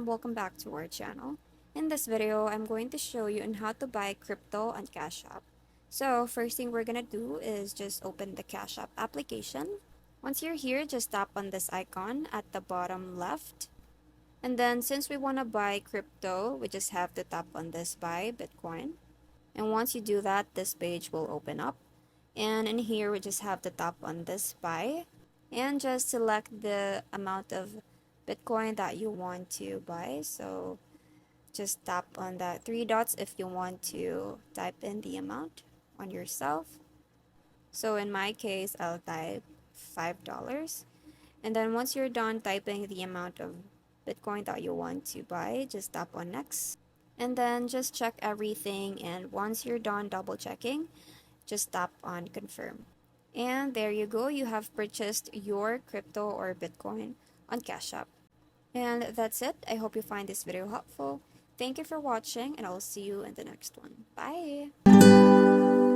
welcome back to our channel. In this video, I'm going to show you on how to buy crypto on Cash App. So first thing we're gonna do is just open the Cash App application. Once you're here, just tap on this icon at the bottom left. And then since we wanna buy crypto, we just have to tap on this buy Bitcoin. And once you do that, this page will open up. And in here, we just have to tap on this buy and just select the amount of Bitcoin that you want to buy. So just tap on that three dots if you want to type in the amount on yourself. So in my case, I'll type $5. And then once you're done typing the amount of Bitcoin that you want to buy, just tap on next. And then just check everything. And once you're done double checking, just tap on confirm. And there you go, you have purchased your crypto or Bitcoin on Cash App. And that's it. I hope you find this video helpful. Thank you for watching, and I'll see you in the next one. Bye!